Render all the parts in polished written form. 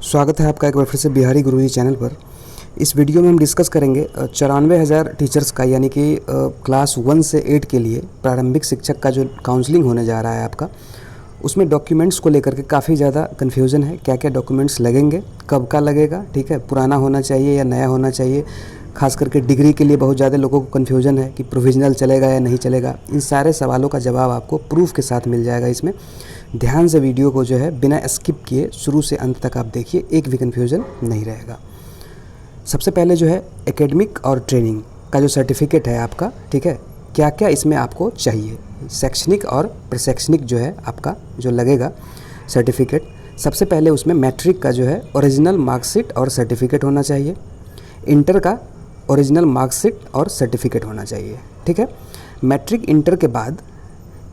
स्वागत है आपका एक बार फिर से बिहारी गुरुजी चैनल पर। इस वीडियो में हम डिस्कस करेंगे 94,000 टीचर्स का यानी कि क्लास 1 से 8 के लिए प्रारंभिक शिक्षक का जो काउंसलिंग होने जा रहा है आपका, उसमें डॉक्यूमेंट्स को लेकर के काफ़ी ज़्यादा कन्फ्यूज़न है। क्या क्या डॉक्यूमेंट्स लगेंगे, कब का लगेगा, ठीक है, पुराना होना चाहिए या नया होना चाहिए। खास करके डिग्री के लिए बहुत ज़्यादा लोगों को कन्फ्यूज़न है कि प्रोविज़नल चलेगा या नहीं चलेगा। इन सारे सवालों का जवाब आपको प्रूफ के साथ मिल जाएगा। इसमें ध्यान से वीडियो को जो है बिना स्किप किए शुरू से अंत तक आप देखिए, एक भी कन्फ्यूज़न नहीं रहेगा। सबसे पहले जो है एकेडमिक और ट्रेनिंग का जो सर्टिफिकेट है आपका, ठीक है, क्या क्या इसमें आपको चाहिए। शैक्षणिक और प्रशैक्षणिक जो है आपका जो लगेगा सर्टिफिकेट, सबसे पहले उसमें मैट्रिक का जो है ओरिजिनल मार्कशीट और सर्टिफिकेट होना चाहिए। इंटर का ओरिजिनल मार्कशीट और सर्टिफिकेट होना चाहिए, ठीक है। मैट्रिक इंटर के बाद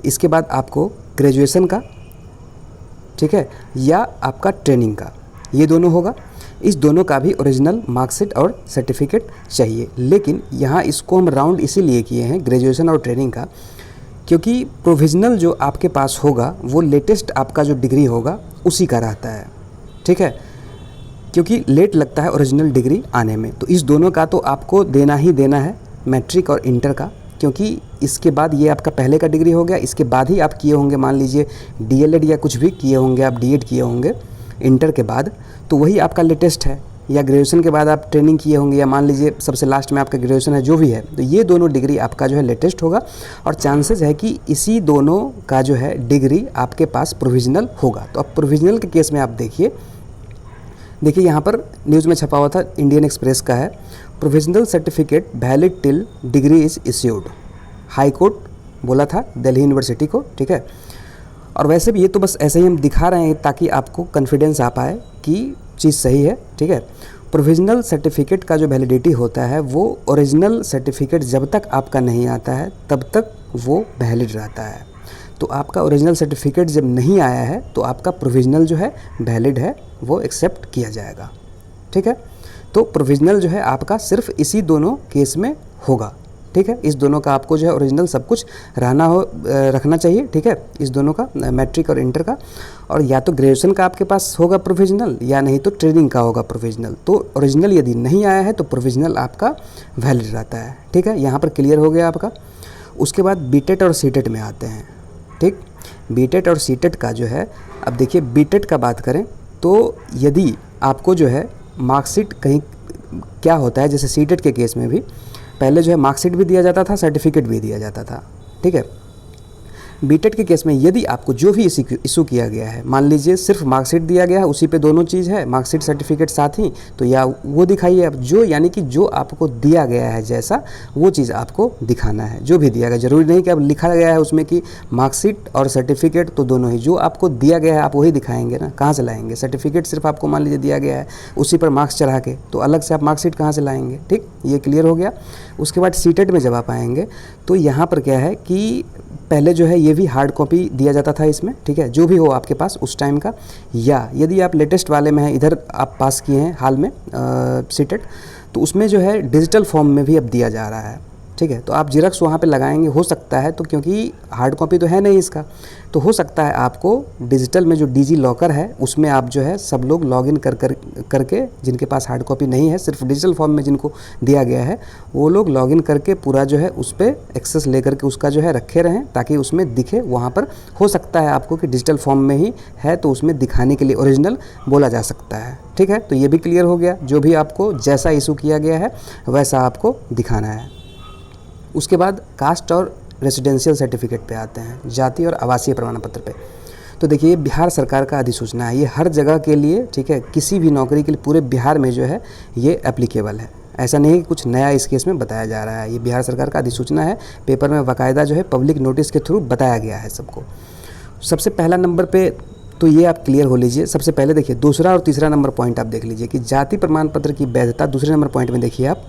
इसके बाद आपको ग्रेजुएशन का, ठीक है, या आपका ट्रेनिंग का, ये दोनों होगा। इस दोनों का भी ओरिजिनल मार्कशीट और सर्टिफिकेट चाहिए। लेकिन यहाँ इसको हम राउंड इसीलिए किए हैं ग्रेजुएशन और ट्रेनिंग का, क्योंकि प्रोविज़नल जो आपके पास होगा वो लेटेस्ट आपका जो डिग्री होगा उसी का रहता है, ठीक है, क्योंकि लेट लगता है ओरिजिनल डिग्री आने में। तो इस दोनों का तो आपको देना ही देना है, मैट्रिक और इंटर का, क्योंकि इसके बाद ये आपका पहले का डिग्री हो गया। इसके बाद ही आप किए होंगे, मान लीजिए डीएलएड या कुछ भी किए होंगे, आप डीएड किए होंगे इंटर के बाद, तो वही आपका लेटेस्ट है। या ग्रेजुएशन के बाद आप ट्रेनिंग किए होंगे, या मान लीजिए सबसे लास्ट में आपका ग्रेजुएशन है, जो भी है, तो ये दोनों डिग्री आपका जो है लेटेस्ट होगा। और चांसेस है कि इसी दोनों का जो है डिग्री आपके पास प्रोविज़नल होगा। तो अब प्रोविज़नल के केस में आप देखिए यहाँ पर न्यूज़ में छपा हुआ था, इंडियन एक्सप्रेस का है, provisional certificate valid till degree is issued. High court बोला था दिल्ली यूनिवर्सिटी को, ठीक है। और वैसे भी ये तो बस ऐसे ही हम दिखा रहे हैं ताकि आपको कॉन्फिडेंस आ पाए कि चीज़ सही है, ठीक है। प्रोविज़नल सर्टिफिकेट का जो वैलिडिटी होता है वो ओरिजिनल सर्टिफिकेट जब तक आपका नहीं आता है तब तक वो वैलिड रहता है। तो आपका ओरिजिनल सर्टिफिकेट जब नहीं आया है तो आपका प्रोविज़नल जो है वैलिड है, वो एक्सेप्ट किया जाएगा, ठीक है। तो प्रोविज़नल जो है आपका सिर्फ इसी दोनों केस में होगा, ठीक है। इस दोनों का आपको जो है ओरिजिनल सब कुछ रखना चाहिए, ठीक है, इस दोनों का, मैट्रिक और इंटर का। और या तो ग्रेजुएशन का आपके पास होगा प्रोविज़नल, या नहीं तो ट्रेनिंग का होगा प्रोविज़नल। तो ओरिजिनल यदि नहीं आया है तो प्रोविज़नल आपका वैलिड रहता है, ठीक है। यहाँ पर क्लियर हो गया आपका। उसके बाद बीटेट और सीटेट में आते हैं, ठीक। बीटेट और सीटेट का जो है, अब देखिए बीटेट का बात करें तो यदि आपको जो है मार्कशीट कहीं, क्या होता है, जैसे सीटेट के केस में भी पहले जो है मार्कशीट भी दिया जाता था, सर्टिफिकेट भी दिया जाता था, ठीक है। बीटेट के केस में यदि आपको जो भी इशू किया गया है, मान लीजिए सिर्फ मार्कशीट दिया गया है, उसी पे दोनों चीज़ है, मार्कशीट सर्टिफिकेट साथ ही, तो या वो दिखाइए आप, जो यानी कि जो आपको दिया गया है जैसा वो चीज़ आपको दिखाना है। जो भी दिया गया, ज़रूरी नहीं कि अब लिखा गया है उसमें कि मार्कशीट और सर्टिफिकेट, तो दोनों ही जो आपको दिया गया है आप वही दिखाएंगे ना, कहाँ से लाएंगे। सर्टिफिकेट सिर्फ आपको मान लीजिए दिया गया है, उसी पर मार्क्स चढ़ा के, तो अलग से आप मार्कशीट कहाँ से लाएंगे, ठीक, ये क्लियर हो गया। उसके बाद सीटेट में जब आप आएंगे तो यहाँ पर क्या है कि पहले जो है ये भी हार्ड कॉपी दिया जाता था इसमें, ठीक है, जो भी हो आपके पास उस टाइम का। या यदि आप लेटेस्ट वाले में हैं, इधर आप पास किए हैं हाल में सीटेट, तो उसमें जो है डिजिटल फॉर्म में भी अब दिया जा रहा है, ठीक है। तो आप जिरक्स वहाँ पे लगाएंगे, हो सकता है, तो क्योंकि हार्ड कॉपी तो है नहीं इसका, तो हो सकता है आपको डिजिटल में जो डिजी लॉकर है उसमें आप जो है सब लोग लॉगिन करके, जिनके पास हार्ड कॉपी नहीं है, सिर्फ डिजिटल फॉर्म में जिनको दिया गया है, वो लोग लॉगिन करके पूरा जो है उस पर एक्सेस लेकर के उसका जो है रखे रहें, ताकि उसमें दिखे। वहाँ पर हो सकता है आपको कि डिजिटल फॉर्म में ही है तो उसमें दिखाने के लिए ओरिजिनल बोला जा सकता है, ठीक है। तो ये भी क्लियर हो गया, जो भी आपको जैसा इशू किया गया है वैसा आपको दिखाना है। उसके बाद कास्ट और रेसिडेंशियल सर्टिफिकेट पे आते हैं, जाति और आवासीय प्रमाण पत्र पे। तो देखिए ये बिहार सरकार का अधिसूचना है, ये हर जगह के लिए, ठीक है, किसी भी नौकरी के लिए पूरे बिहार में जो है ये एप्लीकेबल है। ऐसा नहीं कि कुछ नया इस केस में बताया जा रहा है, ये बिहार सरकार का अधिसूचना है, पेपर में बाकायदा जो है पब्लिक नोटिस के थ्रू बताया गया है सबको। सबसे पहला नंबर पे तो ये आप क्लियर हो लीजिए। सबसे पहले देखिए दूसरा और तीसरा नंबर पॉइंट आप देख लीजिए कि जाति प्रमाण पत्र की वैधता दूसरे नंबर पॉइंट में देखिए आप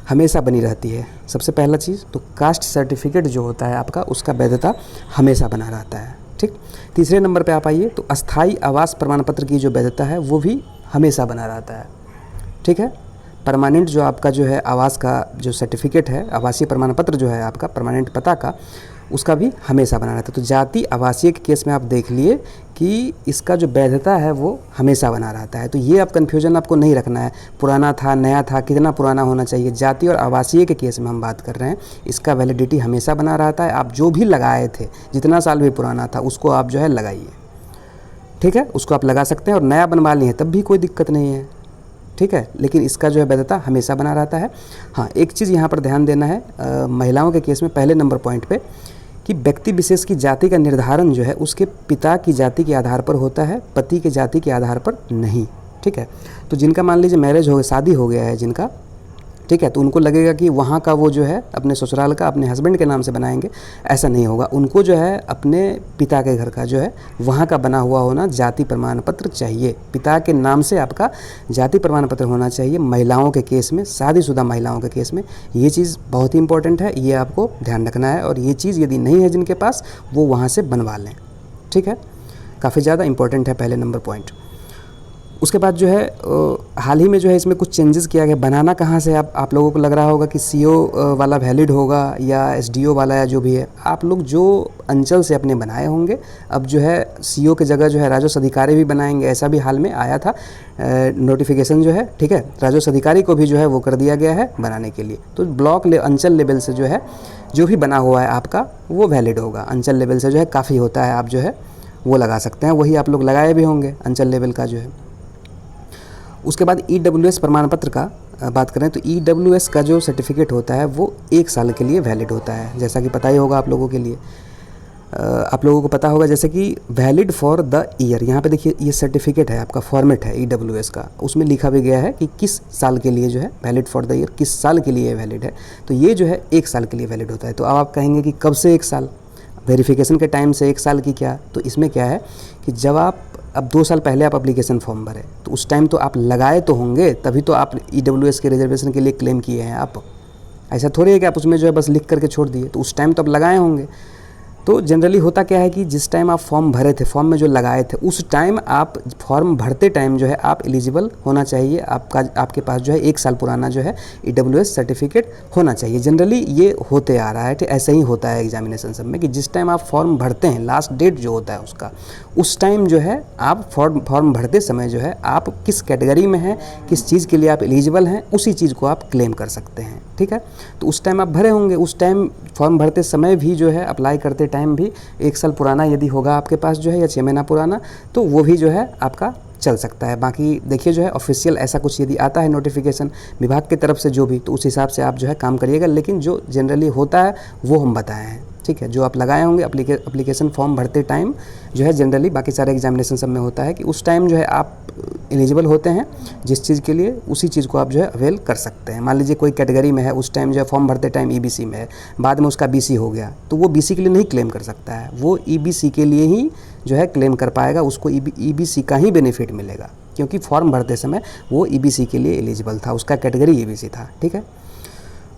हमेशा बनी रहती है। सबसे पहला चीज़ तो कास्ट सर्टिफिकेट जो होता है आपका, उसका वैधता हमेशा बना रहता है, ठीक। तीसरे नंबर पे आप आइए तो अस्थाई आवास प्रमाण पत्र की जो वैधता है वो भी हमेशा बना रहता है, ठीक है। परमानेंट जो आपका जो है आवास का जो सर्टिफिकेट है, आवासीय प्रमाण पत्र जो है आपका परमानेंट पता का, उसका भी हमेशा बना रहता है। तो जाति आवासीय के केस में आप देख लिए कि इसका जो वैधता है वो हमेशा बना रहता है। तो ये आप कन्फ्यूजन आपको नहीं रखना है, पुराना था नया था, कितना पुराना होना चाहिए। जाति और आवासीय के केस में हम बात कर रहे हैं, इसका वैलिडिटी हमेशा बना रहता है। आप जो भी लगाए थे, जितना साल भी पुराना था, उसको आप जो है लगाइए, ठीक है, उसको आप लगा सकते हैं। और नया बनवा लिए तब भी कोई दिक्कत नहीं है, ठीक है, लेकिन इसका जो है वैधता हमेशा बना रहता है। हाँ, एक चीज़ यहाँ पर ध्यान देना है महिलाओं के केस में पहले नंबर पॉइंट पे, कि व्यक्ति विशेष की जाति का निर्धारण जो है उसके पिता की जाति के आधार पर होता है, पति के जाति के आधार पर नहीं, ठीक है। तो जिनका मान लीजिए मैरिज हो, शादी हो गया है जिनका, ठीक है, तो उनको लगेगा कि वहाँ का वो जो है अपने ससुराल का अपने हस्बैंड के नाम से बनाएंगे, ऐसा नहीं होगा। उनको जो है अपने पिता के घर का जो है वहाँ का बना हुआ होना जाति प्रमाण पत्र चाहिए। पिता के नाम से आपका जाति प्रमाण पत्र होना चाहिए महिलाओं के केस में, शादीशुदा महिलाओं के केस में। ये चीज़ बहुत ही इंपॉर्टेंट है, ये आपको ध्यान रखना है। और ये चीज़ यदि नहीं है जिनके पास, वो वहाँ से बनवा लें, ठीक है, काफ़ी ज़्यादा इंपॉर्टेंट है पहले नंबर पॉइंट। उसके बाद जो है हाल ही में जो है इसमें कुछ चेंजेस किया गया। बनाना कहाँ से आप लोगों को लग रहा होगा कि सीओ वाला वैलिड होगा या एसडीओ वाला या जो भी है, आप लोग जो अंचल से अपने बनाए होंगे, अब जो है सीओ की जगह जो है राजस्व अधिकारी भी बनाएंगे। ऐसा भी हाल में आया था नोटिफिकेशन जो है, ठीक है, राजस्व अधिकारी को भी जो है वो कर दिया गया है बनाने के लिए। तो ब्लॉक अंचल लेवल से जो है जो भी बना हुआ है आपका वो वैलिड होगा। अंचल लेवल से जो है काफ़ी होता है, आप जो है वो लगा सकते हैं। वही आप लोग लगाए भी होंगे अंचल लेवल का जो है। उसके बाद ईडब्ल्यूएस प्रमाण पत्र का बात करें तो ईडब्ल्यूएस का जो सर्टिफिकेट होता है वो 1 साल के लिए वैलिड होता है, जैसा कि पता ही होगा आप लोगों के लिए। आप लोगों को पता होगा जैसे कि वैलिड फॉर द ईयर, यहाँ पे देखिए ये सर्टिफिकेट है आपका, फॉर्मेट है ईडब्ल्यूएस का, उसमें लिखा भी गया है कि किस साल के लिए जो है वैलिड फॉर द ईयर, किस साल के लिए वैलिड है। तो ये जो है 1 साल के लिए वैलिड होता है। तो अब आप कहेंगे कि कब से 1 साल, वेरिफिकेशन के टाइम से 1 साल की क्या, तो इसमें क्या है कि जब आप अब 2 साल पहले आप एप्लीकेशन फॉर्म भरे तो उस टाइम तो आप लगाए तो होंगे, तभी तो आप ईडब्ल्यूएस के रिजर्वेशन के लिए क्लेम किए हैं आप। ऐसा थोड़ी है कि आप उसमें जो है बस लिख करके छोड़ दिए, तो उस टाइम तो आप लगाए होंगे। तो जनरली होता क्या है कि जिस टाइम आप फॉर्म भरे थे, फॉर्म में जो लगाए थे, उस टाइम आप फॉर्म भरते टाइम जो है आप एलिजिबल होना चाहिए, आपके पास जो है 1 साल पुराना जो है ईडब्ल्यूएस सर्टिफिकेट होना चाहिए। जनरली ये होते आ रहा है, ऐसे ही होता है एग्जामिनेशन सब में कि जिस टाइम आप फॉर्म भरते हैं, लास्ट डेट जो होता है उसका, उस टाइम जो है आप फॉर्म भरते समय जो है आप किस कैटेगरी में हैं, किस चीज़ के लिए आप एलिजिबल हैं, उसी चीज़ को आप क्लेम कर सकते हैं, ठीक है। तो उस टाइम आप भरे होंगे, उस टाइम फॉर्म भरते समय भी जो है अप्लाई करते टाइम भी 1 साल पुराना यदि होगा आपके पास जो है या 6 महीना पुराना, तो वो भी जो है आपका चल सकता है। बाकी देखिए जो है ऑफिशियल ऐसा कुछ यदि आता है नोटिफिकेशन विभाग की तरफ से जो भी, तो उस हिसाब से आप जो है काम करिएगा। लेकिन जो जनरली होता है वो हम बताए हैं, ठीक है। जो आप लगाए होंगे एप्लीकेशन फॉर्म भरते टाइम जो है, जनरली बाकी सारे एग्जामिनेशन सब में होता है कि उस टाइम जो है आप एलिजिबल होते हैं जिस चीज़ के लिए, उसी चीज़ को आप जो है अवेल कर सकते हैं। मान लीजिए कोई कैटेगरी में है, उस टाइम जो है फॉर्म भरते टाइम ईबीसी में है, बाद में उसका बीसी हो गया, तो वो बीसी के लिए नहीं क्लेम कर सकता है, वो ईबीसी के लिए ही जो है क्लेम कर पाएगा, उसको ईबीसी का ही बेनिफिट मिलेगा, क्योंकि फॉर्म भरते समय वो ईबीसी के लिए एलिजिबल था, उसका कैटेगरी ईबीसी था, ठीक है।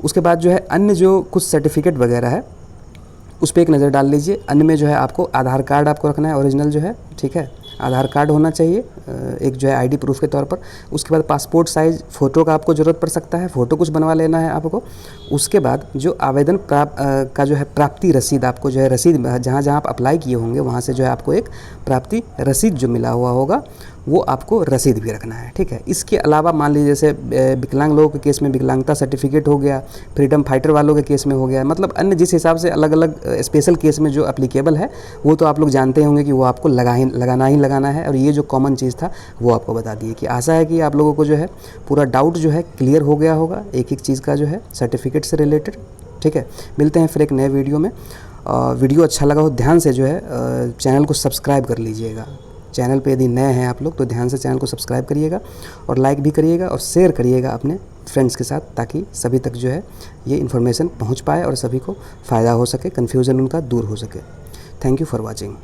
उसके बाद जो है अन्य जो कुछ सर्टिफिकेट वगैरह है उस पर एक नज़र डाल लीजिए। अन्य में जो है आपको आधार कार्ड आपको रखना है ओरिजिनल जो है, ठीक है, आधार कार्ड होना चाहिए एक जो है आईडी प्रूफ के तौर पर। उसके बाद पासपोर्ट साइज़ फ़ोटो का आपको ज़रूरत पड़ सकता है, फ़ोटो कुछ बनवा लेना है आपको। उसके बाद जो आवेदन का जो है प्राप्ति रसीद, आपको जो है रसीद जहाँ जहाँ आप अप्लाई किए होंगे वहाँ से जो है आपको एक प्राप्ति रसीद जो मिला हुआ होगा वो आपको रसीद भी रखना है, ठीक है। इसके अलावा मान लीजिए जैसे विकलांग लोगों के केस में विकलांगता सर्टिफिकेट हो गया, फ्रीडम फाइटर वालों के केस में हो गया, मतलब अन्य जिस हिसाब से अलग अलग स्पेशल केस में जो एप्लीकेबल है वो तो आप लोग जानते होंगे कि वो आपको लगाना है। और ये जो कॉमन चीज़ था वो आपको बता दिए कि आशा है कि आप लोगों को जो है पूरा डाउट जो है क्लियर हो गया होगा एक एक चीज़ का जो है सर्टिफिकेट से रिलेटेड, ठीक है। मिलते हैं फिर एक नए वीडियो में। वीडियो अच्छा लगा हो ध्यान से जो है चैनल को सब्सक्राइब कर लीजिएगा। चैनल पे यदि नए हैं आप लोग तो ध्यान से चैनल को सब्सक्राइब करिएगा और लाइक भी करिएगा और शेयर करिएगा अपने फ्रेंड्स के साथ, ताकि सभी तक जो है ये इन्फॉर्मेशन पहुंच पाए और सभी को फ़ायदा हो सके, कन्फ्यूज़न उनका दूर हो सके। Thank you for watching.